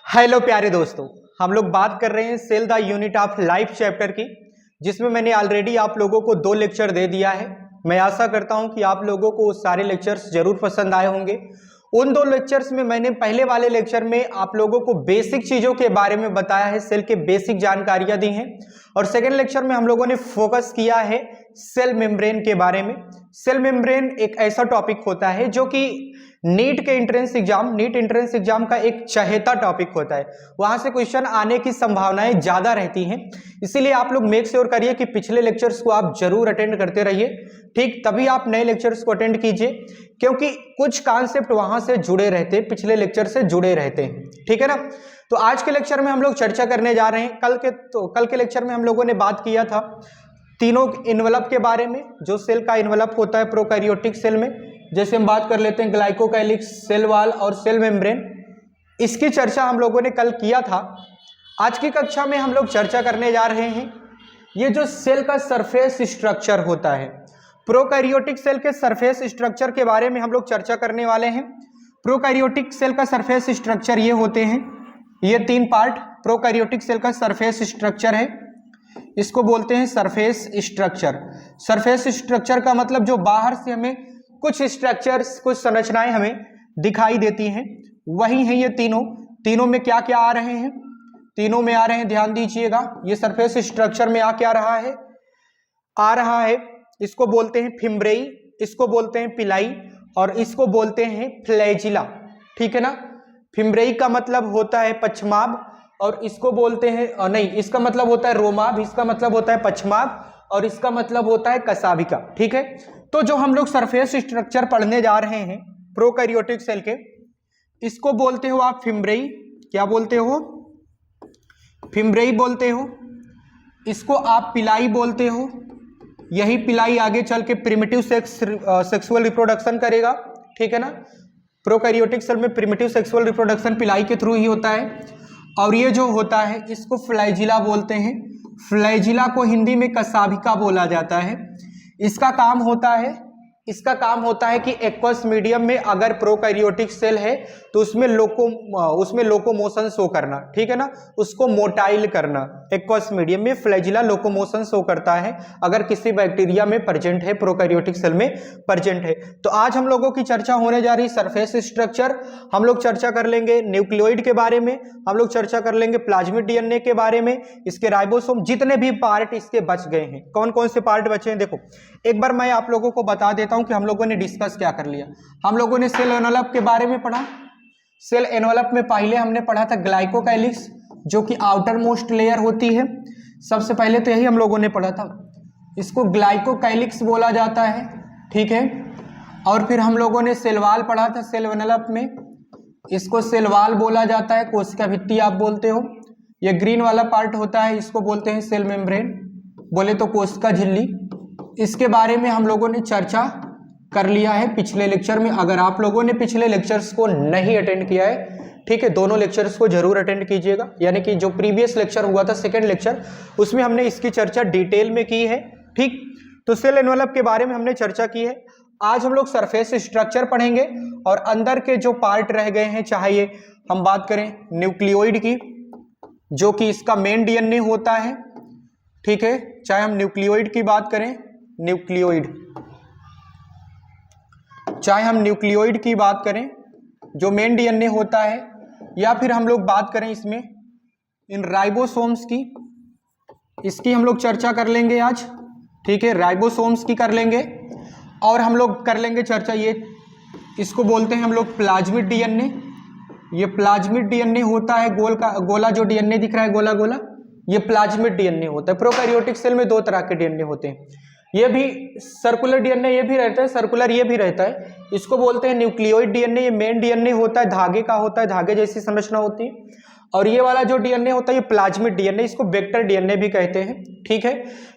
Hello प्यारे दोस्तों, हम लोग बात कर रहे हैं cell the unit of life chapter की, जिसमें मैंने ऑलरेडी आप लोगों को 2 लेक्चर दे दिया है। मैं आशा करता हूं कि आप लोगों को सारे लेक्चर्स जरूर पसंद आए होंगे। उन 2 लेक्चर्स में मैंने पहले वाले लेक्चर में आप लोगों को बेसिक चीजों के बारे में बताया है, सेल के बेसिक जानकारियां दी हैं, और सेकेंड लेक्चर में हम लोगों ने फोकस किया है सेल मेम्ब्रेन के बारे में। सेल मेम्ब्रेन एक ऐसा टॉपिक होता है जो कि नीट एंट्रेंस एग्जाम का एक चहेता टॉपिक होता है। वहां से क्वेश्चन आने की संभावनाएं ज्यादा रहती हैं, इसीलिए आप लोग मेक श्योर करिए कि पिछले लेक्चर्स को आप जरूर अटेंड करते रहिए। ठीक, तभी आप नए लेक्चर्स को अटेंड कीजिए, क्योंकि कुछ कॉन्सेप्ट वहां से जुड़े रहते हैं, पिछले लेक्चर से जुड़े रहते हैं। ठीक है ना। तो आज के लेक्चर में हम लोग चर्चा करने जा रहे हैं। कल के लेक्चर में हम लोगों ने बात किया था तीनों इन्वेलप के बारे में, जो सेल का इन्वेलप होता है प्रोकैरियोटिक सेल में। जैसे हम बात कर लेते हैं ग्लाइकोकाइलिक्स, सेल वॉल और सेल मेम्ब्रेन, इसकी चर्चा हम लोगों ने कल किया था। आज की कक्षा में हम लोग चर्चा करने जा रहे हैं ये जो सेल का सरफेस स्ट्रक्चर होता है, प्रोकैरियोटिक सेल के सरफेस स्ट्रक्चर के बारे में हम लोग चर्चा करने वाले हैं। प्रोकैरियोटिक सेल का सरफेस स्ट्रक्चर ये होते हैं, ये 3 पार्ट प्रोकैरियोटिक सेल का सरफेस स्ट्रक्चर है। इसको बोलते हैं सरफेस स्ट्रक्चर। सरफेस स्ट्रक्चर का मतलब जो बाहर से हमें कुछ स्ट्रक्चर्स, कुछ संरचनाएं हमें दिखाई देती हैं, वही हैं ये तीनों में क्या क्या आ रहे हैं, तीनों में आ रहे हैं, ध्यान दीजिएगा। ये सरफेस स्ट्रक्चर में क्या आ रहा है, इसको बोलते हैं फिम्ब्रेई, इसको बोलते हैं पिलाई, और इसको बोलते हैं फ्लैजिला। ठीक है ना। फिम्ब्रेई का मतलब होता है पश्चमाभ, और इसको बोलते हैं नहीं, इसका मतलब होता है रोमाभ, इसका मतलब होता है पश्चमाभ, और इसका मतलब होता है कशाभिका। ठीक है। तो जो हम लोग सरफेस स्ट्रक्चर पढ़ने जा रहे हैं प्रोकैरियोटिक सेल के, इसको बोलते हो आप फिम्ब्रेई। क्या बोलते हो? फिम्ब्रेई बोलते हो। इसको आप पिलाई बोलते हो। यही पिलाई आगे चल के प्रिमिटिव सेक्सुअल रिप्रोडक्शन करेगा। ठीक है ना। प्रोकैरियोटिक सेल में प्रिमिटिव सेक्सुअल रिप्रोडक्शन पिलाई के थ्रू ही होता है। और ये जो होता है इसको फ्लैजिला बोलते हैं। फ्लैजिला को हिंदी में कशाभिका बोला जाता है। इसका काम होता है कि एक्वस मीडियम में अगर प्रोकैरियोटिक सेल है तो उसमें लोकोमोशन शो करना। ठीक है ना। उसको मोटाइल करना। एक्वस मीडियम में फ्लैजिला लोकोमोशन शो करता है अगर किसी बैक्टीरिया में प्रेजेंट है, प्रोकैरियोटिक सेल में प्रेजेंट है। तो आज हम लोगों की चर्चा होने जा रही सरफेस स्ट्रक्चर। हम लोग चर्चा कर लेंगे न्यूक्लियोइड के बारे में, हम लोग चर्चा कर लेंगे प्लाज्मिड डीएनए के बारे में, इसके राइबोसोम, जितने भी पार्ट इसके बच गए हैं, कौन कौन से पार्ट बचे हैं। देखो, एक बार मैं आप लोगों को बता देता हूं कि हम लोगों ने डिस्कस क्या कर लिया। हम लोगों ने सेल एनवेलप के बारे में पढ़ा। सेल एनवेलप में पहले हमने पढ़ा था ग्लाइकोकाइलिक्स, जो कि आउटर मोस्ट लेयर होती है। सबसे पहले तो यही हम लोगों ने पढ़ा था, इसको ग्लाइकोकाइलिक्स बोला जाता है। ठीक है। और फिर हम लोगों ने सेल वॉल पढ़ा था सेल एनवेलप में, इसको सेल वॉल बोला जाता है, कोशिका भित्ति आप बोलते हो। ये ग्रीन वाला पार्ट होता है, इसको बोलते हैं सेल मेम्ब्रेन, बोले तो कोशिका झिल्ली। इसके बारे में हम लोगों ने चर्चा कर लिया है पिछले लेक्चर में। अगर आप लोगों ने पिछले लेक्चर्स को नहीं अटेंड किया है, ठीक है, दोनों लेक्चर्स को जरूर अटेंड कीजिएगा। यानी कि जो प्रीवियस लेक्चर हुआ था, सेकंड लेक्चर, उसमें हमने इसकी चर्चा डिटेल में की है। ठीक, तो सेल एनवेलप के बारे में हमने चर्चा की है। आज हम लोग सरफेस स्ट्रक्चर पढ़ेंगे और अंदर के जो पार्ट रह गए हैं, चाहे ये हम बात करें न्यूक्लियोइड की, जो कि इसका मेन डीएनए होता है। ठीक है, चाहे हम न्यूक्लियोइड की बात करें, चाहे हम न्यूक्लियोइड की बात करें जो मेन डीएनए होता है, या फिर हम लोग बात करें इसमें इन राइबोसोम्स की, इसकी हम लोग चर्चा कर लेंगे आज। ठीक है, राइबोसोम्स की कर लेंगे। और हम लोग कर लेंगे चर्चा, ये इसको बोलते हैं हम लोग प्लाज्मिड डीएनए। ये प्लाज्मिड डीएनए होता है, गोला जो डीएनए दिख रहा है, गोला गोला, ये प्लाज्मिड डीएनए होता है। प्रोकैरियोटिक सेल में 2 तरह के डीएनए होते हैं। ये भी सर्कुलर डीएनए ये भी रहता है, सर्कुलर ये भी रहता है। इसको बोलते हैं न्यूक्लियोइड डीएनए। ये मेन डीएनए होता है, धागे का होता है, धागे जैसी संरचना होती है। और ये वाला जो डीएनए होता है ये प्लाज्मिड डीएनए, इसको वेक्टर डीएनए भी कहते हैं। ठीक है,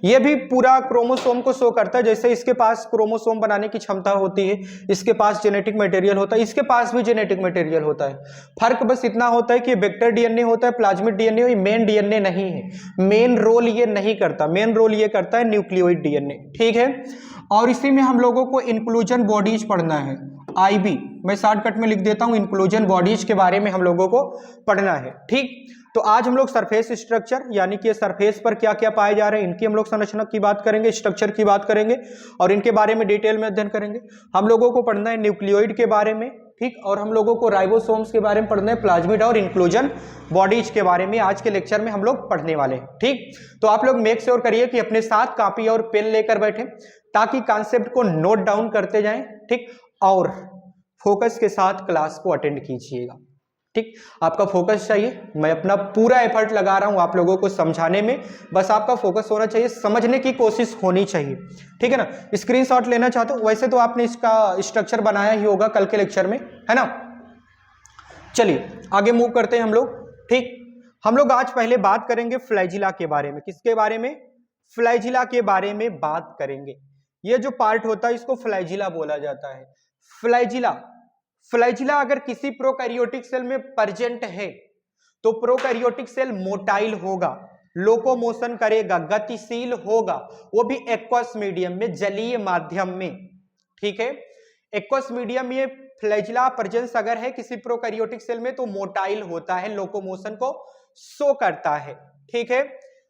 ये भी पूरा क्रोमोसोम को शो करता है। जैसे इसके पास क्रोमोसोम बनाने की क्षमता होती है, इसके पास जेनेटिक मटेरियल होता है, इसके पास भी जेनेटिक मटेरियल होता है। फर्क बस इतना होता है कि वेक्टर डीएनए होता है, प्लाज्मिड डीएनए, ये मेन डीएनए नहीं है। मेन रोल ये नहीं करता, मेन रोल ये करता है न्यूक्लियोइड डीएनए। ठीक है। और इसी में हम लोगों को इंक्लूजन बॉडीज पढ़ना है। IB, मैं शॉर्टकट में लिख देता हूं, इंक्लूजन बॉडीज के बारे में हम लोगों को पढ़ना है। ठीक, तो आज हम लोग सरफेस स्ट्रक्चर यानी कि सरफेस पर क्या क्या पाए जा रहे हैं इनकी हम लोग संरचना की बात करेंगे, स्ट्रक्चर की बात करेंगे और इनके बारे में डिटेल में अध्ययन करेंगे। हम लोगों को पढ़ना है न्यूक्लियोइड के बारे में, ठीक, और हम लोगों को राइबोसोम्स के बारे में पढ़ना है, प्लाज्मिड और इंक्लूजन बॉडीज के बारे में आज के लेक्चर में हम लोग पढ़ने वाले हैं। ठीक, तो आप लोग मेक श्योर करिए कि अपने साथ कॉपी और पेन लेकर बैठे ताकि कॉन्सेप्ट को नोट डाउन करते जाएं। ठीक, और फोकस के साथ क्लास को अटेंड कीजिएगा। ठीक, आपका फोकस चाहिए, मैं अपना पूरा एफर्ट लगा रहा हूं आप लोगों को समझाने में, बस आपका फोकस होना चाहिए, समझने की कोशिश होनी चाहिए। ठीक है ना, स्क्रीनशॉट लेना चाहते हो, वैसे तो आपने इसका स्ट्रक्चर बनाया ही होगा कल के लेक्चर में, है ना। चलिए आगे मूव करते हैं हम लोग। ठीक, हम लोग आज पहले बात करेंगे फ्लैजिला के बारे में। किसके बारे में? फ्लैजिला के बारे में बात करेंगे। ये जो पार्ट होता है इसको फ्लैजिला बोला जाता है। फ्लैजिला, फ्लैजिला अगर किसी प्रोकैरियोटिक सेल में प्रेजेंट है तो प्रोकैरियोटिक सेल मोटाइल होगा, लोकोमोशन करेगा, गतिशील होगा, वो भी एक्वस मीडियम में, जलीय माध्यम में। ठीक है, एक्वस मीडियम में फ्लैजिला प्रेजेंस अगर है किसी प्रोकैरियोटिक सेल में तो मोटाइल होता है, लोकोमोशन को शो करता है। ठीक है,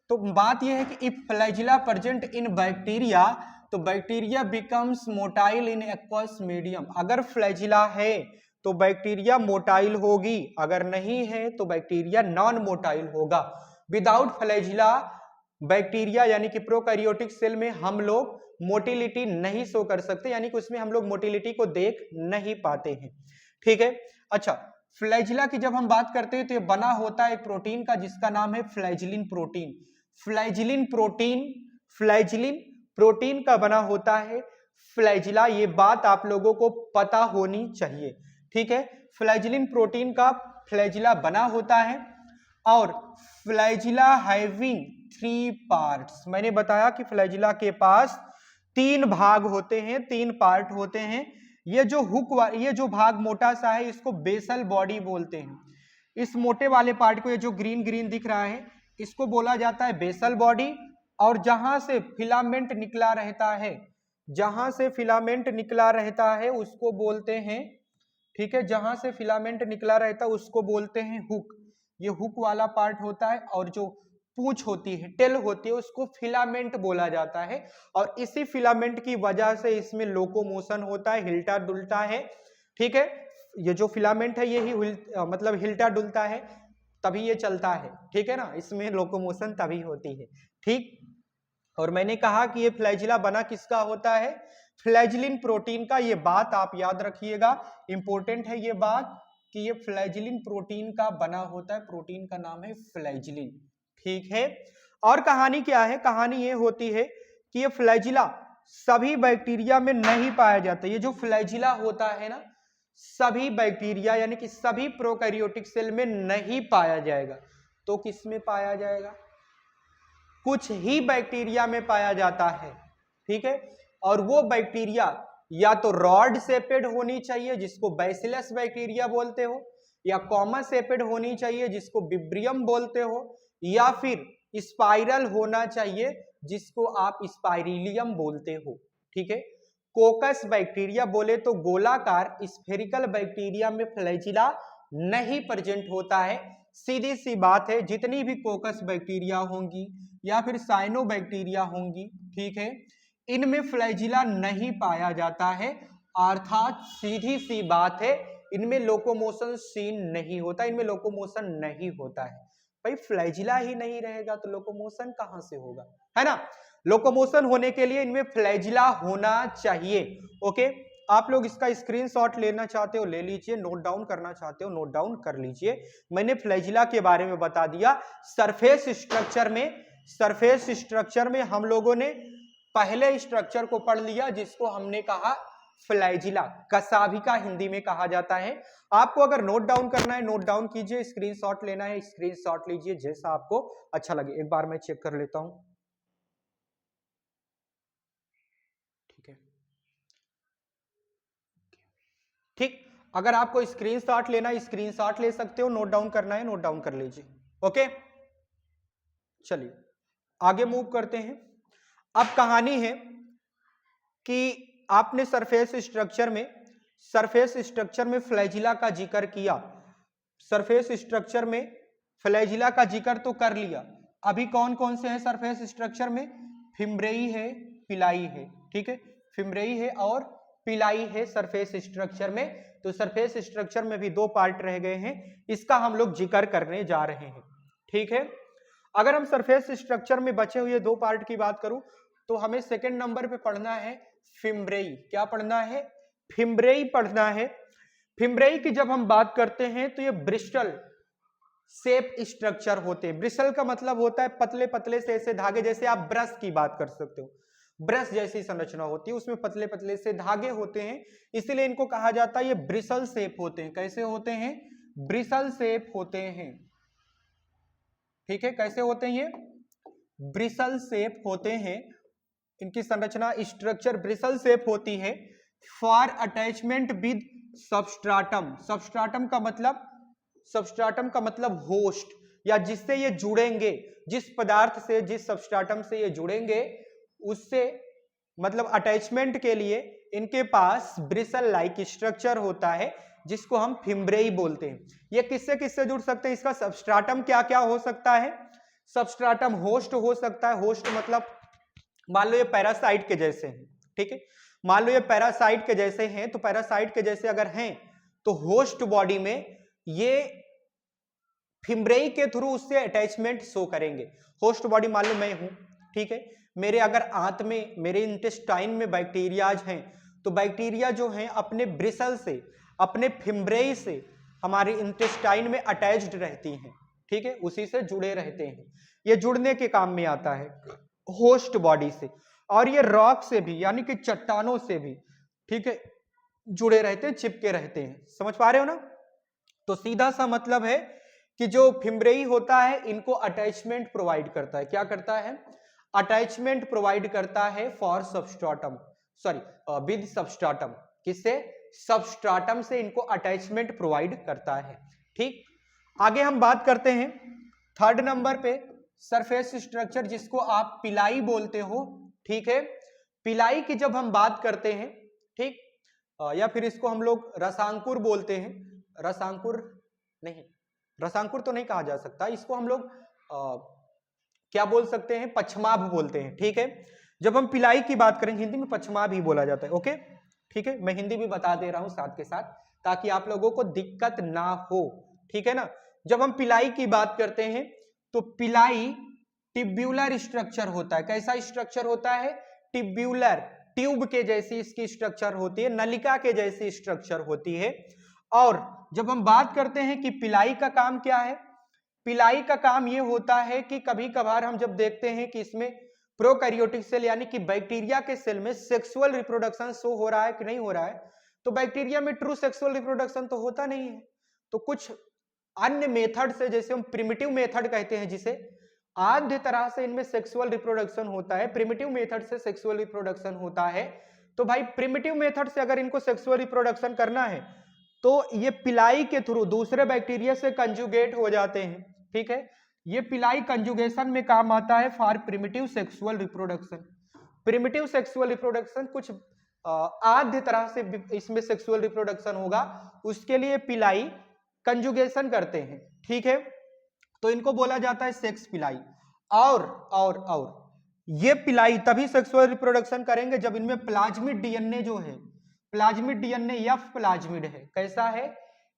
तो बात यह है कि if flagella present in bacteria तो bacteria becomes motile in aqueous medium. अगर फ्लैजिला है तो बैक्टीरिया मोटाइल होगी, अगर नहीं है तो बैक्टीरिया नॉन मोटाइल होगा। विदाउट फ्लैजिला बैक्टीरिया यानी कि प्रोकैरियोटिक सेल में हम लोग मोटिलिटी नहीं शो कर सकते, यानी कि उसमें हम लोग मोटिलिटी को देख नहीं पाते हैं। ठीक है, अच्छा, फ्लैजिला की जब हम बात करते हैं तो ये बना होता है एक प्रोटीन का जिसका नाम है flagellin protein. Flagellin protein, flagellin protein का बना होता है फ्लैजिला, ये बात आप लोगों को पता होनी चाहिए। ठीक है, फ्लैजिलिन प्रोटीन का फ्लैजिला बना होता है और फ्लैजिला हैविंग 3 पार्ट्स। मैंने बताया कि फ्लैजिला के पास 3 भाग होते हैं, 3 पार्ट होते हैं। ये जो ये जो भाग मोटा सा है इसको बेसल बॉडी बोलते हैं। इस मोटे वाले पार्ट को, ये जो ग्रीन ग्रीन दिख रहा है, इसको बोला जाता है बेसल बॉडी। और जहां से फिलामेंट निकला रहता है, जहां से फिलामेंट निकला रहता है उसको बोलते हैं, ठीक है, जहां से फिलामेंट निकला रहता है उसको बोलते हैं हुक। ये हुक वाला पार्ट होता है और जो पूंछ होती है, टेल होती है, उसको फिलामेंट बोला जाता है। और इसी फिलामेंट की वजह से इसमें लोकोमोशन होता है, हिलता डुलता है। ठीक है, ये जो फिलामेंट है यही मतलब हिलता डुलता है तभी ये चलता है। ठीक है ना, इसमें लोकोमोशन तभी होती है। ठीक, और मैंने कहा कि ये फ्लैजिला बना किसका होता है? फ्लैजिलिन प्रोटीन का। ये बात आप याद रखिएगा, इंपॉर्टेंट है ये बात कि ये फ्लैजिलिन प्रोटीन का बना होता है, प्रोटीन का नाम है फ्लैजिलिन। ठीक है, और कहानी क्या है? कहानी ये होती है कि ये फ्लैजिला सभी बैक्टीरिया में नहीं पाया जाता। ये जो फ्लैजिला होता है ना, सभी बैक्टीरिया यानी कि सभी प्रोकैरियोटिक सेल में नहीं पाया जाएगा। तो किस में पाया जाएगा? कुछ ही बैक्टीरिया में पाया जाता है। ठीक है, और वो बैक्टीरिया या तो रॉड शेपेड होनी चाहिए जिसको बैसिलस बैक्टीरिया बोलते हो, या कॉमा शेपेड होनी चाहिए जिसको विब्रियम बोलते हो, या फिर स्पाइरल होना चाहिए जिसको आप स्पाइरिलियम बोलते हो। ठीक है, कोकस बैक्टीरिया बोले तो गोलाकार स्फेरिकल बैक्टीरिया में फ्लैजिला नहीं प्रेजेंट होता है। सीधी सी बात है, जितनी भी कोकस बैक्टीरिया होंगी या फिर साइनोबैक्टीरिया होंगी, ठीक है, इनमें फ्लैजिला नहीं पाया जाता है। अर्थात सीधी सी बात है, इनमें लोकोमोशन सीन नहीं होता, इनमें लोकोमोशन नहीं होता है। भाई फ्लैजिला ही नहीं रहेगा तो लोकोमोशन कहां से होगा, है ना। लोकोमोशन होने के लिए इनमें फ्लैजिला होना चाहिए। ओके, आप लोग इसका स्क्रीनशॉट लेना चाहते हो ले लीजिए, नोट डाउन करना चाहते हो नोट डाउन कर लीजिए। मैंने फ्लैजिला के बारे में बता दिया। सरफेस स्ट्रक्चर में हम लोगों ने पहले स्ट्रक्चर को पढ़ लिया जिसको हमने कहा फ्लैजिला, कसाभिका हिंदी में कहा जाता है। आपको अगर नोट डाउन करना है नोट डाउन कीजिए, स्क्रीनशॉट लेना है स्क्रीनशॉट लीजिए, जैसा आपको अच्छा लगे। एक बार मैं चेक कर लेता हूं। ठीक है, ठीक, अगर आपको स्क्रीनशॉट लेना है स्क्रीनशॉट ले सकते हो, नोट डाउन करना है नोट डाउन कर लीजिए। ओके, चलिए आगे मूव करते हैं। अब कहानी है कि आपने सरफेस स्ट्रक्चर में सरफेस स्ट्रक्चर में फ्लैजिला का जिक्र किया, सरफेस स्ट्रक्चर में फ्लैजिला का जिक्र तो कर लिया, अभी कौन कौन से हैं सरफेस स्ट्रक्चर में? फिम्ब्रेई है, पिलाई है, ठीक है, फिम्ब्रेई है और पिलाई है सरफेस स्ट्रक्चर में। तो सरफेस स्ट्रक्चर में भी दो पार्ट रह गए हैं, इसका हम लोग जिक्र करने जा रहे हैं, ठीक है। अगर हम सरफेस स्ट्रक्चर में बचे हुए दो पार्ट की बात करूं तो हमें सेकंड नंबर पे पढ़ना है फिम्ब्रेई। क्या पढ़ना है? फिम्ब्रेई पढ़ना है। फिम्ब्रेई की जब हम बात करते हैं तो ये ब्रिस्टल शेप स्ट्रक्चर होते हैं। ब्रिस्टल का मतलब होता है पतले पतले से ऐसे धागे, जैसे आप ब्रश की बात कर सकते हो, ब्रश जैसी संरचना होती है, उसमें पतले पतले से धागे होते हैं, इसीलिए इनको कहा जाता है ये ब्रिसल शेप होते हैं। कैसे होते हैं? ब्रिसल शेप होते हैं, ठीक है। कैसे होते हैं? ये ब्रिसल शेप होते हैं, इनकी संरचना स्ट्रक्चर ब्रिसल शेप होती है। फॉर अटैचमेंट विद सबस्ट्राटम, सबस्ट्राटम का मतलब, सबस्ट्राटम का मतलब होस्ट, या जिससे ये जुड़ेंगे, जिस पदार्थ से, जिस सबस्ट्राटम से ये जुड़ेंगे उससे, मतलब अटैचमेंट के लिए इनके पास ब्रिसल लाइक स्ट्रक्चर होता है जिसको हम फिम्ब्रेई बोलते हैं। ये किससे किससे जुड़ सकते हैं? इसका सबस्ट्राटम क्या क्या हो सकता है? सबस्ट्राटम होस्ट हो सकता है, होस्ट मतलब मान लो ये पैरासाइट के जैसे हैं, ठीक है, मान लो ये पैरासाइट के जैसे हैं, तो पैरासाइट के जैसे अगर हैं तो होस्ट बॉडी में ये फिम्ब्रेई के थ्रू उससे अटैचमेंट शो करेंगे। होस्ट बॉडी मान लो मैं हूं, ठीक है, मेरे अगर आंत में, मेरे इंटेस्टाइन में बैक्टीरियाज हैं, तो बैक्टीरिया जो हैं अपने ब्रिसल से, अपने फिम्ब्रेई से हमारे इंटेस्टाइन में अटैच्ड रहती हैं, ठीक है, उसी से जुड़े रहते हैं। ये जुड़ने के काम में आता है होस्ट बॉडी से। और ये रॉक से भी, यानी कि चट्टानों से भी, ठीक है, जुड़े रहते हैं, चिपके रहते हैं। समझ पा रहे हो ना? तो सीधा सा मतलब है कि जो फिम्ब्रेई होता है इनको अटैचमेंट प्रोवाइड करता है। क्या करता है? अटैचमेंट प्रोवाइड करता है फॉर सबस्ट्राटम, सॉरी विद सबस्ट्राटम। किससे? सबस्ट्राटम से इनको अटैचमेंट प्रोवाइड करता है, ठीक। आगे हम बात करते हैं थर्ड नंबर पे सरफेस स्ट्रक्चर, जिसको आप पिलाई बोलते हो, ठीक है। पिलाई की जब हम बात करते हैं, ठीक, या फिर इसको हम लोग रसांकुर बोलते हैं, रसांकुर नहीं, रसांकुर तो नहीं कहा जा सकता इसको, हम लोग क्या बोल सकते हैं? पछमाभ बोलते हैं, ठीक है। जब हम पिलाई की बात करें, हिंदी में पछमाभ ही बोला जाता है, ओके, ठीक है। मैं हिंदी भी बता दे रहा हूं साथ के साथ ताकि आप लोगों को दिक्कत ना हो, ठीक है ना। जब हम पिलाई की बात करते हैं तो पिलाई टिब्यूलर स्ट्रक्चर होता है। कैसा स्ट्रक्चर होता है? टिब्यूलर, ट्यूब के जैसी इसकी स्ट्रक्चर होती है, नलिका के जैसी स्ट्रक्चर होती है। और जब हम बात करते हैं कि पिलाई का काम क्या है, पिलाई का काम यह होता है कि कभी कभार हम जब देखते हैं कि इसमें प्रोकैरियोटिक सेल यानी कि बैक्टीरिया के सेल में सेक्सुअल रिप्रोडक्शन शो हो रहा है कि नहीं हो रहा है, तो बैक्टीरिया में ट्रू सेक्सुअल रिप्रोडक्शन तो होता नहीं है, तो कुछ अन्य मेथड से, जैसे हम प्रिमिटिव मेथड कहते हैं जिसे, आद्य तरह से इनमें सेक्सुअल रिप्रोडक्शन होता है, प्रिमिटिव मेथड से सेक्सुअल रिप्रोडक्शन होता है। तो भाई प्रिमिटिव मेथड से अगर इनको सेक्सुअल रिप्रोडक्शन करना है तो ये पिलाई के थ्रू दूसरे बैक्टीरिया से कंजुगेट हो जाते हैं, ठीक है। ये पिलाई कंजुगेशन में काम आता है for primitive sexual reproduction. Primitive sexual reproduction कुछ आद्य तरह से इसमें सेक्सुअल रिप्रोडक्शन होगा, उसके लिए पिलाई कंजुगेशन करते हैं, ठीक है। तो इनको बोला जाता है सेक्स पिलाई। और ये पिलाई तभी सेक्सुअल रिप्रोडक्शन करेंगे जब इनमें प्लाज्मिड डीएनए जो है, प्लाज्मिड डीएनए एफ प्लाज्मिड है। कैसा है?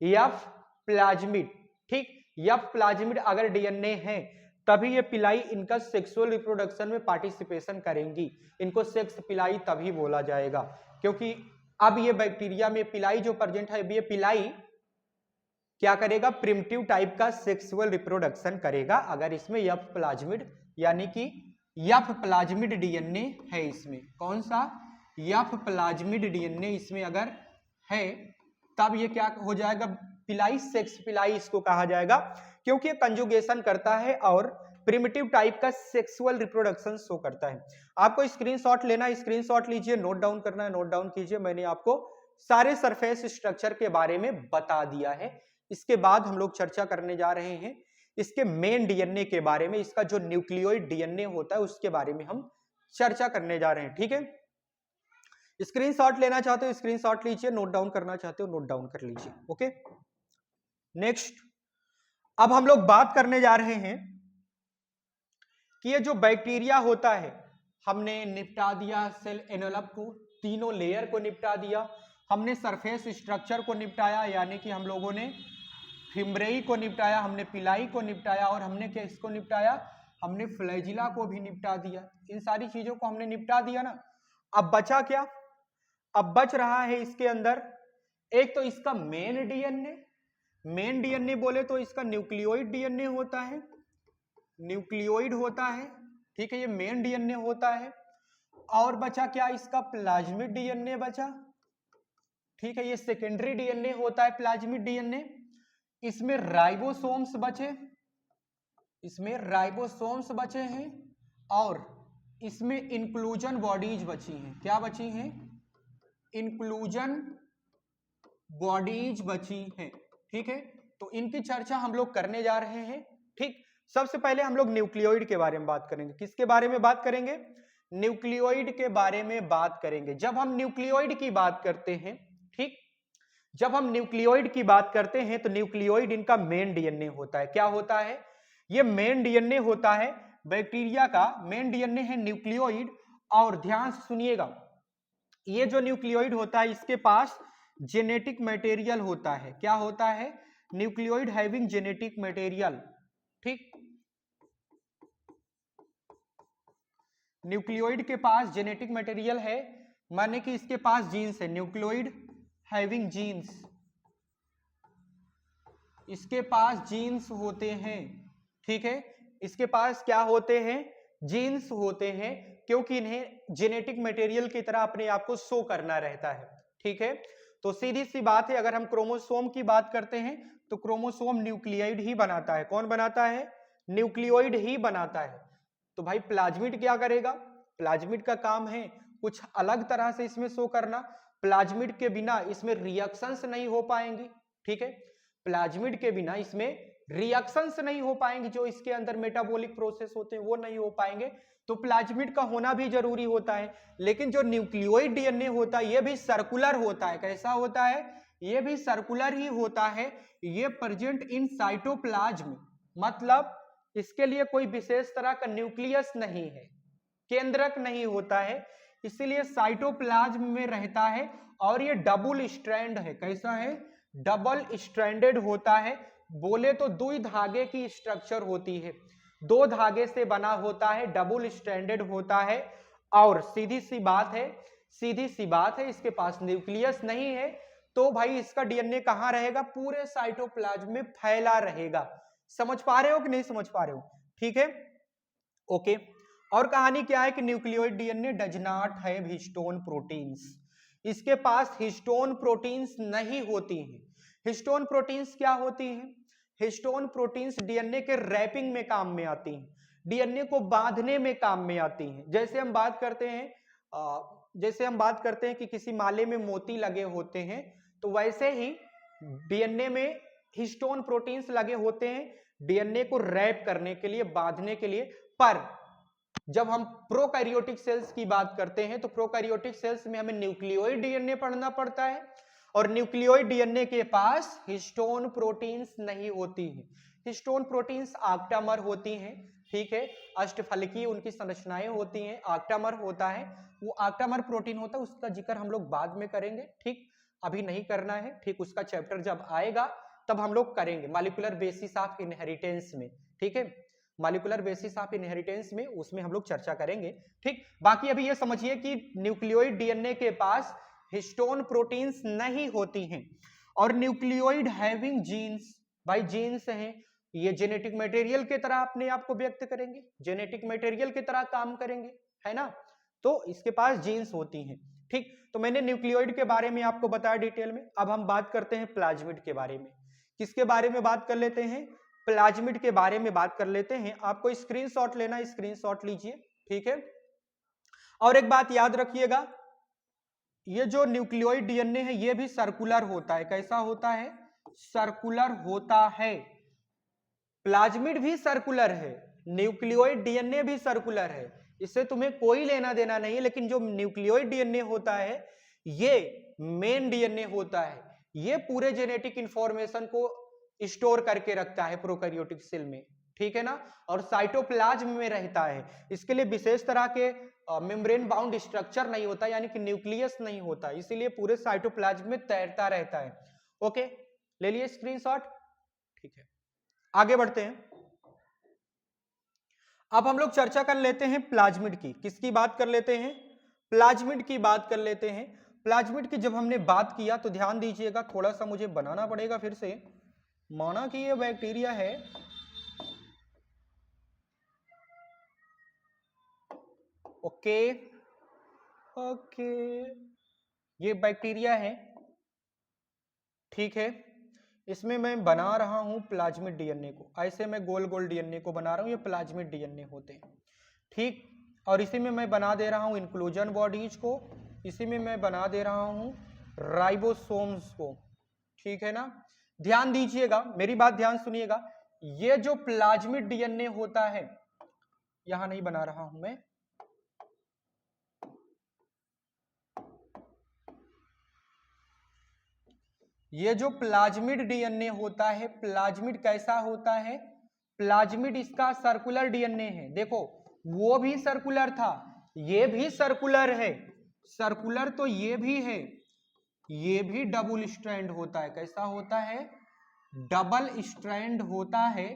एफ प्लाज्मिड, ठीक। एफ प्लाज्मिड अगर डीएनए है तभी ये पिलाई इनका सेक्सुअल रिप्रोडक्शन में पार्टिसिपेशन करेंगी। इनको सेक्स पिलाई तभी बोला जाएगा, क्योंकि अब ये बैक्टीरिया में पिलाई जो प्रेजेंट है, ये पिलाई क्या करेगा? प्रिमिटिव टाइप का सेक्सुअल रिप्रोडक्शन करेगा अगर इसमें एफ प्लाज्मिड यानी कि एफ प्लाज्मिड डीएनए है। इसमें कौन सा? एफ प्लाज्मिड डीएनए इसमें अगर है तब ये क्या हो जाएगा? पिलाई, सेक्स पिलाई इसको कहा जाएगा, क्योंकि ये कंजुगेशन करता है और प्रिमिटिव टाइप का सेक्सुअल रिप्रोडक्शन शो करता है। आपको स्क्रीनशॉट लेना है, स्क्रीनशॉट लीजिए, नोट डाउन करना है, नोट डाउन कीजिए। मैंने आपको सारे सरफेस स्ट्रक्चर के बारे में बता दिया है। इसके बाद हम लोग चर्चा करने जा रहे हैं इसके मेन डीएनए के बारे में, इसका जो न्यूक्लियोइड डीएनए होता है उसके बारे में हम चर्चा करने जा रहे हैं, ठीक है। स्क्रीनशॉट लेना चाहते हो स्क्रीनशॉट लीजिए, नोट डाउन करना चाहते हो नोट डाउन कर लीजिए। ओके, नेक्स्ट अब हम लोग बात करने जा रहे हैं कि ये जो बैक्टीरिया होता है, हमने निपटा दिया सेल एनवेलप को, तीनों लेयर को निपटा दिया, हमने सरफेस स्ट्रक्चर को निपटाया, यानी कि हम लोगों ने फिम्ब्रेई को निपटाया, हमने पिलाई को निपटाया, और हमने किसको निपटाया, हमने फ्लैजिला को भी निपटा दिया। इन सारी चीजों को हमने निपटा दिया ना। अब बचा क्या, अब बच रहा है इसके अंदर एक तो इसका मेन डीएनए, मेन डीएनए बोले तो इसका न्यूक्लियोइड डीएनए होता है, न्यूक्लियोइड होता है, ठीक है, ये मेन डीएनए होता है। और बचा क्या, इसका प्लाज्मिड डीएनए बचा, ठीक है, ये सेकेंडरी डीएनए होता है प्लाज्मिड डीएनए। इसमें राइबोसोम्स बचे, इसमें राइबोसोम्स बचे हैं, और इसमें इंक्लूजन बॉडीज बची हैं। क्या बची हैं, इंक्लूजन बॉडीज बची हैं, ठीक है। तो इनकी चर्चा हम लोग करने जा रहे हैं, ठीक। सबसे पहले हम लोग न्यूक्लियोइड के बारे में बात करेंगे। किसके बारे में बात करेंगे, न्यूक्लियोइड के बारे में बात करेंगे। जब हम न्यूक्लियोइड की बात करते हैं, ठीक, जब हम न्यूक्लियोइड की बात करते हैं तो न्यूक्लियोइड इनका मेन डीएनए होता है। क्या होता है, ये मेन डीएनए होता है बैक्टीरिया का, मेन डीएनए है न्यूक्लियोइड। और ध्यान से सुनिएगा, ये जो न्यूक्लियोइड होता है इसके पास जेनेटिक मटेरियल होता है। क्या होता है, न्यूक्लियोइड हैविंग जेनेटिक मटेरियल, ठीक, न्यूक्लियोइड के पास जेनेटिक मटेरियल है, माने कि इसके पास जीन्स है, न्यूक्लियोइड हैविंग जीन्स, इसके पास जीन्स होते हैं, ठीक है, इसके पास क्या होते हैं, जीन्स होते हैं, क्योंकि इन्हें जेनेटिक मटेरियल की तरह अपने आप को शो करना रहता है, ठीक है। तो सीधी सी बात है, अगर हम क्रोमोसोम की बात करते हैं तो क्रोमोसोम न्यूक्लियोइड ही बनाता है। कौन बनाता है, न्यूक्लियोइड ही बनाता है। तो भाई प्लाज्मिड क्या करेगा, प्लाज्मिड का काम है कुछ अलग तरह से इसमें शो करना। प्लाज्मिड के बिना इसमें रिएक्शंस नहीं हो पाएंगी, ठीक है, प्लाज्मिड के बिना इसमें रिएक्शंस नहीं हो पाएंगे, जो इसके अंदर मेटाबॉलिक प्रोसेस होते हैं वो नहीं हो पाएंगे। तो प्लाज्मिड का होना भी जरूरी होता है। लेकिन जो न्यूक्लियोइड डीएनए होता है ये भी सर्कुलर होता है। कैसा होता है, ये भी सर्कुलर ही होता है। ये प्रेजेंट इन साइटोप्लाज्म, मतलब इसके लिए कोई विशेष तरह का न्यूक्लियस नहीं है, केंद्रक नहीं होता है, इसीलिए साइटोप्लाज्म में रहता है। और ये डबल स्ट्रैंड है। कैसा है, डबल स्ट्रैंडेड होता है। बोले तो दुई धागे की स्ट्रक्चर होती है, दो धागे से बना होता है, डबल स्ट्रैंडेड होता है। और सीधी सी बात है, सीधी सी बात है, इसके पास न्यूक्लियस नहीं है, तो भाई इसका डीएनए कहां रहेगा, पूरे साइटोप्लाज्म में फैला रहेगा। समझ पा रहे हो कि नहीं समझ पा रहे हो, ठीक है, ओके। और कहानी क्या है कि nucleoid DNA does not have histone proteins, इसके पास हिस्टोन प्रोटीन्स नहीं होती हैं। हिस्टोन प्रोटीन्स क्या होती हैं, हिस्टोन प्रोटीन्स डीएनए के रैपिंग में काम में आती हैं, डीएनए को बांधने में काम में आती हैं। जैसे हम बात करते हैं कि किसी माले में मोती लगे होते हैं, तो वैसे ही डीएनए में हिस्टोन प्रोटीन्स लगे होते हैं डीएनए को रैप करने के लिए, बांधने के लिए। पर जब हम प्रोकैरियोटिक सेल्स की बात करते हैं तो प्रोकैरियोटिक सेल्स में हमें न्यूक्लियोइड डीएनए पढ़ना पड़ता है, और न्यूक्लियोइड डीएनए के पास हिस्टोन प्रोटीन्स नहीं होती है। हिस्टोन प्रोटीन्स आक्टामर होती हैं, ठीक है, अष्टफलकीय उनकी संरचनाएं होती हैं, आक्टामर होता है, वो आक्टामर प्रोटीन होता है, उसका जिक्र हम लोग बाद में करेंगे, ठीक, अभी नहीं करना है, ठीक, उसका चैप्टर जब आएगा तब हम लोग करेंगे, मॉलिक्यूलर बेसिस ऑफ इनहेरिटेंस में, ठीक है, मॉलिक्यूलर बेसिस ऑफ इनहेरिटेंस में, उसमें हम लोग चर्चा करेंगे, ठीक। बाकी अभी ये समझिए कि न्यूक्लियोइड डीएनए के पास हिस्टोन प्रोटीन्स नहीं होती हैं। और न्यूक्लियोइड हैविंग जीन्स, भाई जीन्स हैं, ये जेनेटिक मटेरियल की तरह अपने आप को व्यक्त करेंगे, जेनेटिक मटेरियल की तरह काम करेंगे, है ना, तो इसके पास जीन्स होती हैं, ठीक। तो मैंने न्यूक्लियोइड के बारे में आपको बताया डिटेल में। अब हम बात करते हैं प्लाज्मिड के बारे में। किसके बारे में बात कर लेते हैं, प्लाज्मिड के बारे में बात कर लेते हैं। आपको स्क्रीनशॉट लेना, स्क्रीनशॉट लीजिए, ठीक है। और एक बात याद रखिएगा, ये जो न्यूक्लियोइड डीएनए है ये भी सर्कुलर होता है। कैसा होता है, सर्कुलर होता है। प्लाज्मिड भी सर्कुलर है, न्यूक्लियोइड डीएनए भी सर्कुलर है, इससे तुम्हें कोई लेना देना नहीं है। लेकिन जो न्यूक्लियोइड डीएनए होता है ये मेन डीएनए होता है, ये पूरे जेनेटिक इंफॉर्मेशन को स्टोर करके रखता है प्रोकैरियोटिक सेल में, ठीक है ना, और साइटोप्लाज्म में रहता है। इसके लिए विशेष तरह के मेम्ब्रेन बाउंड स्ट्रक्चर नहीं होता, यानी कि न्यूक्लियस नहीं होता, इसीलिए पूरे साइटोप्लाज्म में तैरता रहता है। ओके, ले लिए स्क्रीनशॉट, ठीक है, आगे बढ़ते हैं। अब हम लोग चर्चा कर लेते हैं प्लाज्मिड की। किसकी बात कर लेते हैं? प्लाज्मिड की बात कर लेते हैं। प्लाज्मिड की जब हमने बात किया तो ध्यान दीजिएगा, थोड़ा सा मुझे बनाना पड़ेगा फिर से, माना कि ये बैक्टीरिया है, ओके ओके, ये बैक्टीरिया है, ठीक है, इसमें मैं बना रहा हूं प्लाज्मिड डीएनए को, ऐसे मैं गोल गोल डीएनए को बना रहा हूं, ये प्लाज्मिड डीएनए होते हैं, ठीक। और इसी में मैं बना दे रहा हूं इंक्लूजन बॉडीज को, इसी में मैं बना दे रहा हूं राइबोसोम्स को, ठीक है ना। ध्यान दीजिएगा, मेरी बात ध्यान सुनिएगा, ये जो प्लाज्मिड डीएनए होता है, यहां नहीं बना रहा हूं मैं, ये जो प्लाज्मिड डीएनए होता है, प्लाज्मिड कैसा होता है? प्लाज्मिड इसका सर्कुलर डीएनए है, देखो वो भी सर्कुलर था, ये भी सर्कुलर है, सर्कुलर तो ये भी है, ये भी डबल स्ट्रैंड होता है, कैसा होता है? डबल स्ट्रैंड होता है।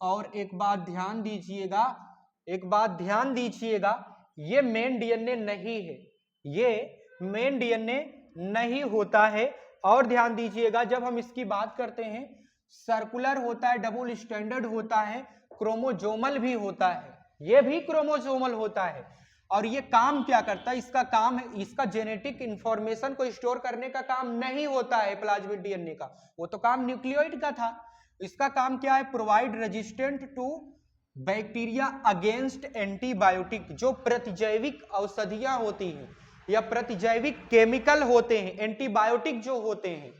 और एक बात ध्यान दीजिएगा, एक बात ध्यान दीजिएगा, ये मेन डीएनए नहीं है, ये मेन डीएनए नहीं होता है। और ध्यान दीजिएगा, जब हम इसकी बात करते हैं, सर्कुलर होता है, डबल स्टैंडर्ड होता है, क्रोमोजोमल भी होता है, ये भी क्रोमोजोमल होता है। और ये काम क्या करता है? इसका काम है, इसका जेनेटिक इंफॉर्मेशन को स्टोर करने का काम नहीं होता है प्लाज्मिड डीएनए का, वो तो काम न्यूक्लियोइड का था। इसका काम क्या है? Provide resistant to bacteria against antibiotic, जो प्रतिजैविक औषधियां होती हैं या प्रतिजैविक केमिकल होते हैं, एंटीबायोटिक जो होते हैं,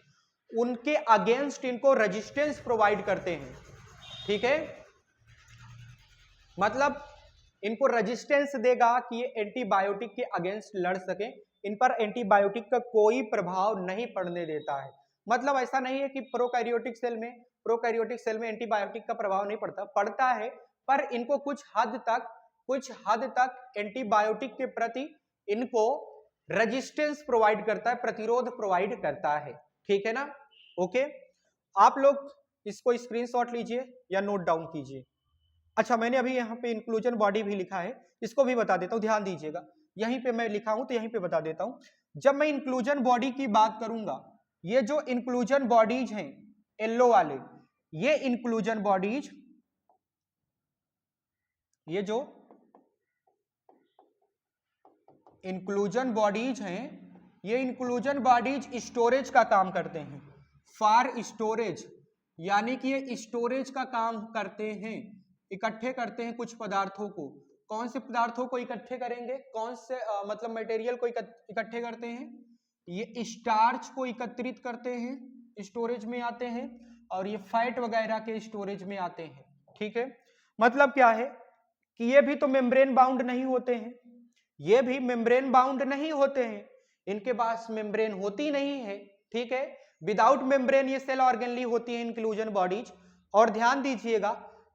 उनके अगेंस्ट इनको रेजिस्टेंस प्रोवाइड करते हैं, ठीक है, मतलब इनको रेजिस्टेंस देगा कि ये एंटीबायोटिक के अगेंस्ट लड़ सके, इन पर एंटीबायोटिक का कोई प्रभाव नहीं पड़ने देता है। मतलब ऐसा नहीं है कि प्रोकैरियोटिक सेल में एंटीबायोटिक का प्रभाव नहीं पड़ता, पड़ता है, पर इनको कुछ हद तक एंटीबायोटिक के प्रति इनको रेजिस्टेंस प्रोवाइड करता है, प्रतिरोध प्रोवाइड करता है, ठीक है ना। ओके, आप लोग इसको स्क्रीनशॉट लीजिए या नोट डाउन कीजिए। अच्छा, मैंने अभी यहाँ पे इंक्लूजन बॉडी भी लिखा है, इसको भी बता देता हूँ, ध्यान दीजिएगा, यहीं पे मैं लिखा हूं तो यहीं पे बता देता हूं। जब मैं इंक्लूजन बॉडी की बात करूंगा, ये जो इंक्लूजन बॉडीज हैं येलो वाले, ये इंक्लूजन बॉडीज, ये जो इंक्लूजन बॉडीज हैं, ये इंक्लूजन बॉडीज स्टोरेज का काम करते हैं, फॉर स्टोरेज, यानी कि ये स्टोरेज का काम करते हैं, इकट्ठे करते हैं कुछ पदार्थों को। कौन से पदार्थों को इकट्ठे करेंगे? कौन से मतलब मटेरियल को इकट्ठे करते हैं? ये स्टार्च को एकत्रित करते हैं, स्टोरेज में आते हैं, और ये फैट वगैरह के स्टोरेज में आते हैं, ठीक है। मतलब क्या है कि ये भी तो मेम्ब्रेन बाउंड नहीं होते हैं, ये भी मेम्ब्रेन बाउंड नहीं होते हैं, इनके पास मेम्ब्रेन होती नहीं है, ठीक है। विदाउट मेम्ब्रेन ये सेल ऑर्गेनली होती है इंक्लूजन बॉडीज। और ध्यान दीजिएगा,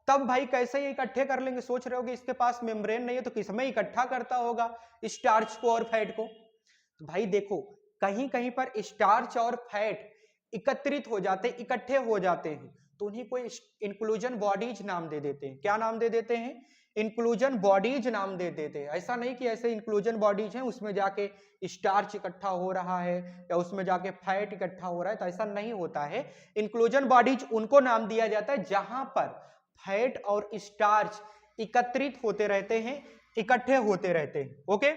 तब भाई कैसे ये इकट्ठे कर लेंगे? सोच रहे होगे इसके पास मेम्ब्रेन नहीं है तो किसमें इकट्ठा करता होगा स्टार्च को और फैट को? तो भाई देखो, कहीं कहीं पर स्टार्च और फैट एकत्रित हो जाते, इकट्ठे हो जाते हैं, तो उन्हीं को इंक्लूजन बॉडीज नाम दे देते हैं। क्या नाम दे देते हैं? इंक्लूजन बॉडीज नाम दे देते हैं। ऐसा नहीं कि ऐसे इंक्लूजन बॉडीज हैं उसमें जाके स्टार्च इकट्ठा हो रहा है या उसमें जाके फैट इकट्ठा हो रहा है, तो ऐसा नहीं होता है। इंक्लूजन बॉडीज उनको नाम दिया जाता है जहां पर फैट और स्टार्च एकत्रित होते रहते हैं, इकट्ठे होते रहते हैं। ओके,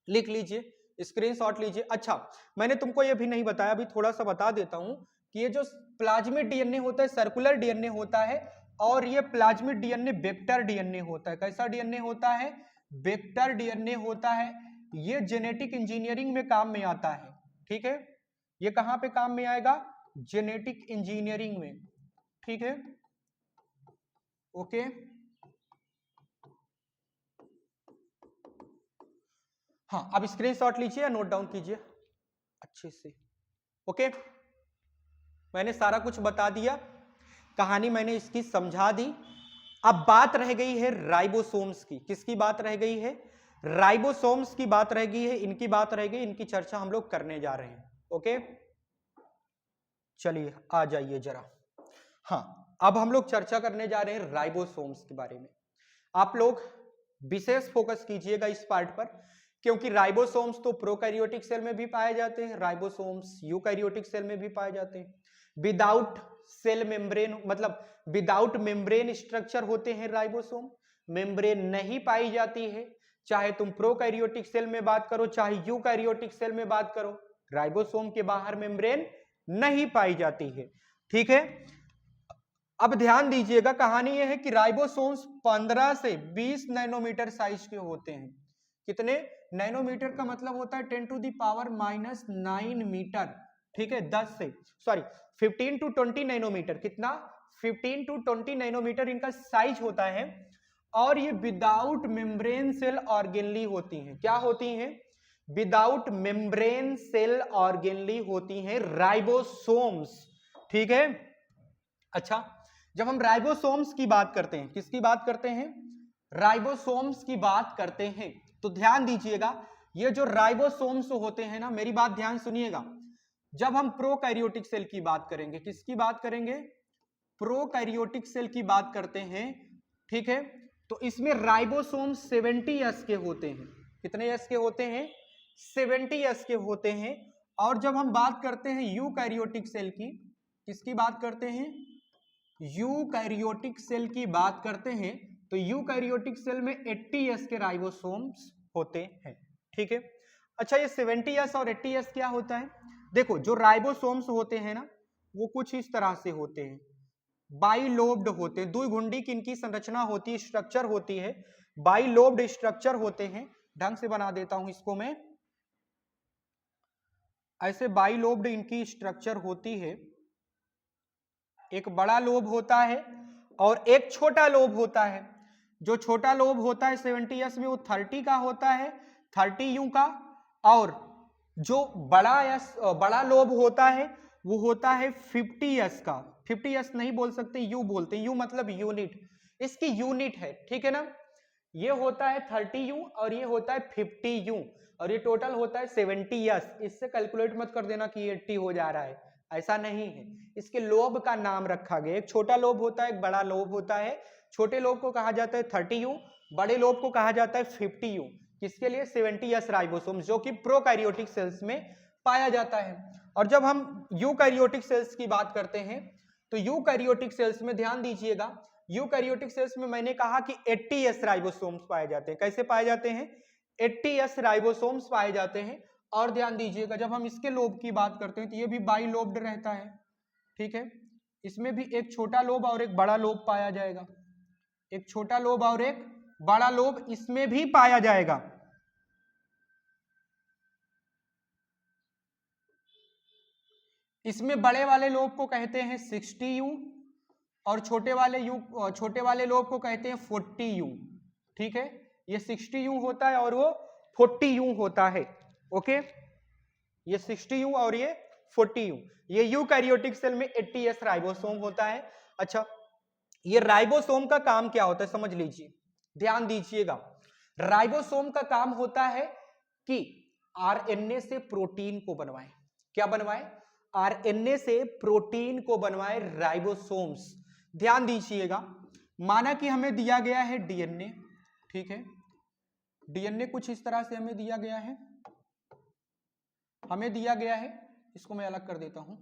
लिख लीजिए, स्क्रीनशॉट लीजिए। अच्छा, मैंने तुमको ये भी नहीं बताया, अभी थोड़ा सा बता देता हूं कि ये जो प्लाज्मिड डीएनए होता है सर्कुलर डीएनए होता है, और ये प्लाज्मिड डीएनए वेक्टर डीएनए होता है। कैसा डीएनए होता है? वेक्टर डीएनए होता है। ये जेनेटिक इंजीनियरिंग में काम में आता है, ठीक है। ये कहां पे काम में आएगा? जेनेटिक इंजीनियरिंग में, ठीक है। ओके, हाँ, अब स्क्रीनशॉट लीजिए या नोट डाउन कीजिए अच्छे से। ओके, मैंने सारा कुछ बता दिया, कहानी मैंने इसकी समझा दी। अब बात रह गई है राइबोसोम्स की। किसकी बात रह गई है? राइबोसोम्स की बात रह गई है, इनकी बात रह गई, इनकी चर्चा हम लोग करने जा रहे हैं। ओके, चलिए आ जाइए जरा। हाँ, अब हम लोग चर्चा करने जा रहे हैं राइबोसोम्स के बारे में। आप लोग विशेष फोकस कीजिएगा इस पार्ट पर, क्योंकि राइबोसोम्स तो प्रोकैरियोटिक सेल में भी पाए जाते हैं, राइबोसोम्स यूकैरियोटिक सेल में भी पाए जाते हैं। विदाउट सेल मेम्ब्रेन, मतलब विदाउट मेम्ब्रेन स्ट्रक्चर होते हैं राइबोसोम, मेम्ब्रेन नहीं पाई जाती है। चाहे तुम प्रोकैरियोटिक सेल में बात करो, चाहे यूकैरियोटिक सेल में बात करो, राइबोसोम के बाहर मेम्ब्रेन नहीं पाई जाती है। ठीक है, अब ध्यान दीजिएगा, कहानी यह है कि राइबोसोम्स 15 से 20 नैनोमीटर साइज के होते हैं। कितने नैनोमीटर का मतलब होता है 10 टू द पावर -9 मीटर। ठीक है, 15 टू 20 नैनोमीटर, कितना 15 टू 20 नैनोमीटर इनका साइज होता है। और ये विदाउट मेम्ब्रेन सेल ऑर्गेनली होती हैं। क्या होती हैं? विदाउट मेम्ब्रेन सेल ऑर्गेनली होती हैं राइबोसोम्स। ठीक है, अच्छा, जब हम राइबोसोम्स की बात करते हैं, किसकी बात करते हैं? राइबोसोम्स की बात करते हैं, तो ध्यान दीजिएगा, ये जो राइबोसोम्स होते हैं ना, मेरी बात ध्यान सुनिएगा, जब हम प्रोकैरियोटिक सेल की बात करेंगे, किसकी बात करेंगे? प्रोकैरियोटिक सेल की बात करते हैं। ठीक है, तो इसमें राइबोसोम्स 70 एस के होते हैं। कितने एस के होते हैं? 70 एस के होते हैं। और जब हम बात करते हैं यूकैरियोटिक सेल की, किसकी बात करते हैं? यूकैरियोटिक सेल की बात करते हैं, तो यूकैरियोटिक सेल में 80s के राइबोसोम्स होते हैं। ठीक है, अच्छा, ये 70s और 80s क्या होता है? देखो, जो राइबोसोम्स होते हैं ना, वो कुछ इस तरह से होते हैं, बाइलोब्ड होते हैं। द्विघुंडी की इनकी संरचना होती है, स्ट्रक्चर होती है, बाइलोब्ड स्ट्रक्चर होते हैं। ढंग से बना देता हूं इसको मैं, ऐसे बाइलोब्ड इनकी स्ट्रक्चर होती है। एक बड़ा लोब होता है और एक छोटा लोब होता है। जो छोटा लोब होता है 70s में, वो 30 का होता है, 30 यू का। और जो बड़ा लोब होता है, वो होता है 50s का। 50s नहीं बोल सकते, यू बोलते हैं, यू मतलब यूनिट, इसकी यूनिट है। ठीक है ना, ये होता है 30 यू और ये होता है 50 यू, और ये टोटल होता है 70s। इससे कैलकुलेट मत कर देना कि 80 हो जा रहा है, ऐसा नहीं है। इसके लोब का नाम रखा गया, एक छोटा लोब होता है, एक बड़ा लोब होता है। छोटे लोब को कहा जाता है 30 यू, बड़े लोब को कहा जाता है 50 यू। किसके लिए? 70s राइबोसोम, जो कि प्रोकैरियोटिक सेल्स में पाया जाता है। और जब हम यूकैरियोटिक सेल्स की बात करते हैं, तो यूकैरियोटिक सेल्स में ध्यान दीजिएगा, यूकैरियोटिक सेल्स में मैंने कहा कि 80s राइबोसोम्स पाए जाते हैं। कैसे पाए जाते हैं? 80s राइबोसोम्स पाए जाते हैं। और ध्यान दीजिएगा, जब हम इसके लोब की बात करते हैं, तो ये भी बाइलोब्ड रहता है। ठीक है, इसमें भी एक छोटा लोब और एक बड़ा लोब पाया जाएगा, एक छोटा लोब और एक बड़ा लोब इसमें भी पाया जाएगा। इसमें बड़े वाले लोब को कहते हैं 60 यू और छोटे वाले लोब को कहते हैं 40 यू। ठीक है, ये 60 यू होता है और वो 40 यू होता है। ओके, ये 60 यू और ये 40 यू। ये यूकैरियोटिक सेल में 80s राइबोसोम होता है। अच्छा, ये राइबोसोम का काम क्या होता है समझ लीजिए, ध्यान दीजिएगा। राइबोसोम का काम होता है कि आरएनए से प्रोटीन को बनवाए। क्या बनवाए? आरएनए से प्रोटीन को बनवाए राइबोसोम्स। ध्यान दीजिएगा, माना कि हमें दिया गया है डीएनए। ठीक है, डीएनए कुछ इस तरह से हमें दिया गया है, हमें दिया गया है, इसको मैं अलग कर देता हूं,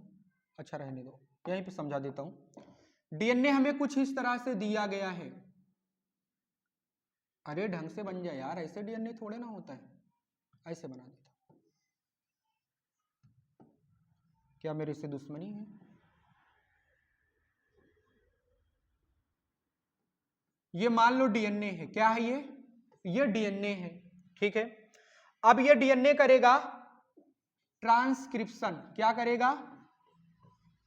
अच्छा रहने दो, यहीं पे समझा देता हूं। डीएनए हमें कुछ इस तरह से दिया गया है। अरे ढंग से बन जाए यार, ऐसे डीएनए थोड़े ना होता है, ऐसे बना देता हूं। क्या मेरे से दुश्मनी है? ये मान लो डीएनए है, क्या है ये डीएनए है। ठीक है, अब ये डीएनए करेगा ट्रांसक्रिप्शन। क्या करेगा?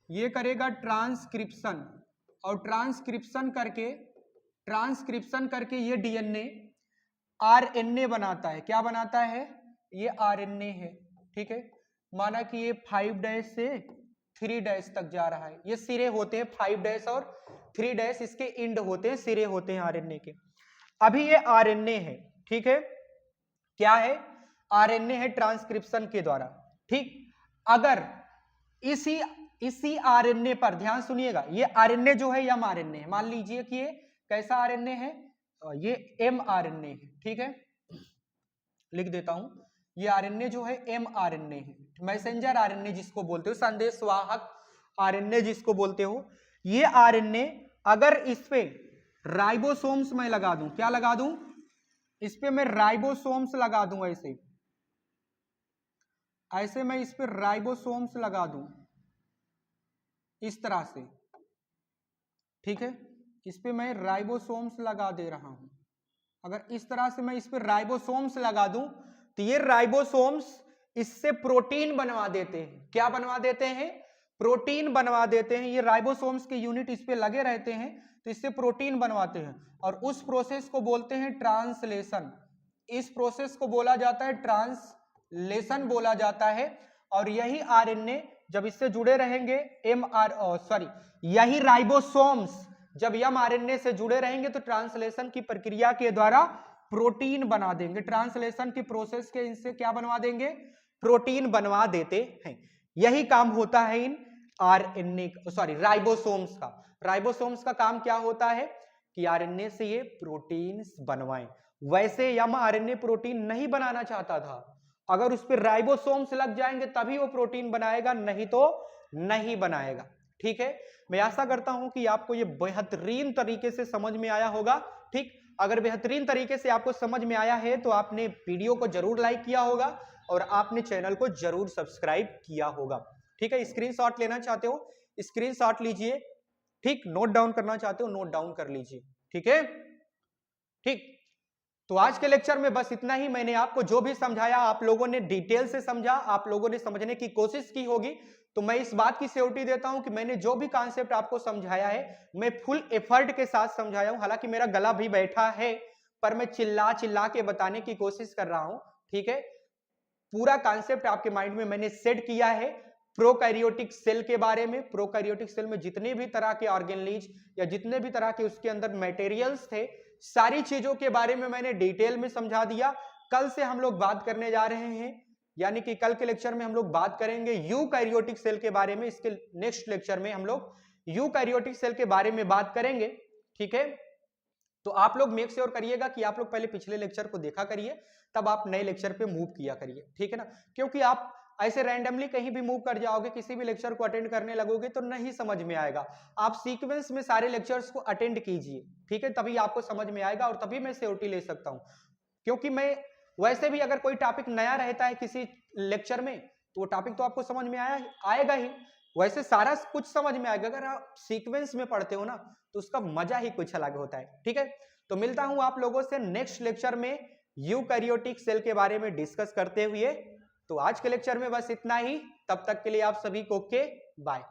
ये करेगा ट्रांसक्रिप्शन, और ट्रांसक्रिप्शन करके ये डीएनए आरएनए बनाता है। क्या बनाता है? ये आरएनए है, ठीक है। माना कि ये 5' से 3' तक जा रहा है, ये सिरे होते हैं 5' और 3', इसके इंड होते हैं, सिरे होते हैं आरएनए के। अभी ये आरएनए है, ठीक है, क्या है, आरएनए है ट्रांसक्रिप्शन के द्वारा, ठीक। अगर इसी आरएनए पर ध्यान सुनिएगा, ये आरएनए जो है mRNA है, मान लीजिए कि ये कैसा आरएनए है, ये mRNA है, ठीक है, लिख देता हूं, ये आरएनए जो है mRNA है, मैसेंजर आरएनए जिसको बोलते हो, संदेशवाहक आरएनए जिसको बोलते हो। ये आरएनए अगर इस पे राइबोसोम्स मैं लगा दूं, क्या लगा दूं, इस पे मैं राइबोसोम्स लगा दूं, ऐसे मैं इस पे राइबोसोम्स लगा दूं इस तरह से, ठीक है, इस पे मैं राइबोसोम्स लगा दे रहा हूं। अगर इस तरह से मैं इस पे राइबोसोम्स लगा दूं तो ये राइबोसोम्स इससे प्रोटीन बनवा देते हैं। क्या बनवा देते हैं, प्रोटीन बनवा देते हैं। ये राइबोसोम्स के यूनिट इस पे लगे रहते हैं तो इससे प्रोटीन बनवाते हैं और उस प्रोसेस को बोलते हैं ट्रांसलेशन। इस प्रोसेस को बोला जाता है ट्रांसलेशन बोला जाता है। और यही आरएनए जब इससे जुड़े रहेंगे यही राइबोसोम्स जब mRNA से जुड़े रहेंगे तो ट्रांसलेशन की प्रक्रिया के द्वारा प्रोटीन बना देंगे। ट्रांसलेशन की प्रोसेस के इनसे क्या बनवा देंगे, प्रोटीन बनवा देते हैं। यही काम होता है इन राइबोसोम्स का। राइबोसोम्स का काम क्या होता है कि आरएनए से ये प्रोटीन बनवाएं। वैसे mRNA प्रोटीन नहीं बनाना चाहता था, अगर उस पर राइबोसोम्स लग जाएंगे तभी वो प्रोटीन बनाएगा, नहीं तो नहीं बनाएगा, ठीक है। मैं आशा करता हूं कि आपको ये बेहतरीन तरीके से समझ में आया होगा, ठीक। अगर बेहतरीन तरीके से आपको समझ में आया है तो आपने वीडियो को जरूर लाइक किया होगा और आपने चैनल को जरूर सब्सक्राइब किया होगा, ठीक है। स्क्रीनशॉट लेना चाहते हो स्क्रीनशॉट लीजिए, ठीक। नोट डाउन करना चाहते हो नोट डाउन कर लीजिए, ठीक है, ठीक। तो आज के लेक्चर में बस इतना ही। मैंने आपको जो भी समझाया आप लोगों ने डिटेल से समझा, आप लोगों ने समझने की कोशिश की होगी। तो मैं इस बात की श्योरिटी देता हूं कि मैंने जो भी कॉन्सेप्ट आपको समझाया है मैं फुल एफर्ट के साथ समझाया हूं। हालांकि मेरा गला भी बैठा है पर मैं चिल्ला चिल्ला के बताने की कोशिश कर रहा हूं, ठीक है। पूरा कॉन्सेप्ट आपके माइंड में मैंने सेट किया है प्रोकैरियोटिक सेल के बारे में। प्रोकैरियोटिक सेल में जितने भी तरह के ऑर्गेनेलिज या जितने भी तरह के उसके अंदर मटेरियल्स थे, सारी चीजों के बारे में मैंने डिटेल में समझा दिया। कल से हम लोग बात करने जा रहे हैं, यानी कि कल के लेक्चर में हम लोग बात करेंगे यूकैरियोटिक सेल के बारे में। इसके नेक्स्ट लेक्चर में हम लोग यूकैरियोटिक सेल के बारे में बात करेंगे, ठीक है। तो आप लोग मेक श्योर करिएगा कि आप लोग पहले पिछले लेक्चर को देखा करिए, तब आप नए लेक्चर पे मूव किया करिए, ठीक है ना। क्योंकि आप ऐसे रैंडमली कहीं भी मूव कर जाओगे, किसी भी लेक्चर को अटेंड करने लगोगे तो नहीं समझ में आएगा। आप सीक्वेंस में सारे लेक्चर्स को अटेंड कीजिए, ठीक है, तभी आपको समझ में आएगा और तभी मैं श्योरिटी ले सकता हूं। क्योंकि मैं वैसे भी अगर कोई टॉपिक नया रहता है किसी लेक्चर में तो वो टॉपिक तो आपको समझ में आएगा ही, वैसे सारा कुछ समझ में आएगा। अगर आप सीक्वेंस में पढ़ते हो ना तो उसका मजा ही कुछ अलग होता है, ठीक है। तो मिलता हूं आप लोगों से नेक्स्ट लेक्चर में यूकैरियोटिक सेल के बारे में डिस्कस करते हुए। तो आज के लेक्चर में बस इतना ही, तब तक के लिए आप सभी को ओके बाय।